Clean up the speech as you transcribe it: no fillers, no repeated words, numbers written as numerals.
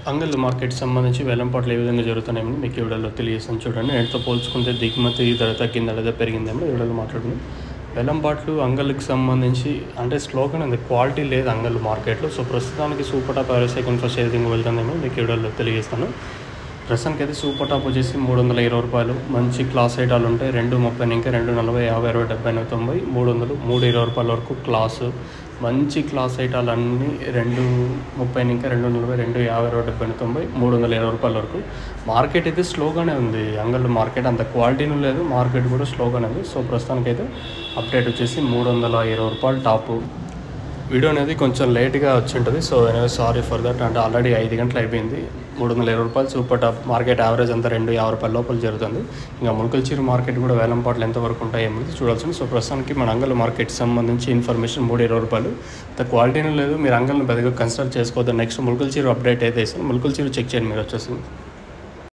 అంగళ్ళు మార్కెట్కి సంబంధించి వేలంపాట్లు ఏ విధంగా జరుగుతున్నాయని మీకు ఈ వీడియోలో తెలియజేస్తాను. చూడండి, నేటితో పోల్చుకుంటే దిగుమతి ధర తగ్గిందా లేదా పెరిగిందేమో ఈ వీడియోలో మాట్లాడుకున్నాం. వేలంపాట్లు అంగళ్ళకి సంబంధించి అంటే స్లోగన్ ఉంది, క్వాలిటీ లేదు అంగళ్ళు మార్కెట్లో. సో ప్రస్తుతానికి super top every second first ఏ విధంగా వెళ్తుందేమో మీకు ఈ వీడియోలో తెలియజేస్తాను. ప్రస్తుతానికి అయితే సూపర్ టాప్ వచ్చేసి 320 రూపాయలు. మంచి క్లాస్ ఐటాలు ఉంటాయి. 230 ఇంకా 240 50 60 70 90 300 320 రూపాయల వరకు క్లాసు. మంచి క్లాస్ ఐటాలు అన్నీ 230 ఇంకా 240 250 60 70 90 320 రూపాయల వరకు. మార్కెట్ అయితే స్లోగానే ఉంది. అంగళ్ళు మార్కెట్ అంత క్వాలిటీనూ లేదు, మార్కెట్ కూడా స్లోగానే ఉంది. సో ప్రస్తుతానికి అయితే అప్డేట్ వచ్చేసి 320 రూపాయలు టాపు. వీడియో అనేది కొంచెం లేట్గా వచ్చి ఉంటుంది. So anyway sorry for that. అంటే ఆల్రెడీ 5 గంటలు అయిపోయింది. 320 రూపాయలు సూపర్ టాప్. మార్కెట్ యావరేజ్ అంతా 250 రూపాయల లోపల జరుగుతుంది. ఇంకా ములకల్చీరు మార్కెట్ కూడా వేలంపాట్లు ఎంతవరకు ఉంటాయి ఏమైతే చూడాల్సింది. సో ప్రస్తుతానికి మన అంగళ్ళ మార్కెట్కి సంబంధించి ఇన్ఫర్మేషన్ 320 రూపాయలు. అంత క్వాలిటీనూ లేదు, మీరు అంగళ్ళని పెద్దగా కన్సిడర్ చేసుకోవద్దు. నెక్స్ట్ ములకల్చీరు అప్డేట్ అయితే ఇస్తాను. ములకల్చీరు చెక్ చేయండి మీరు వచ్చేసి.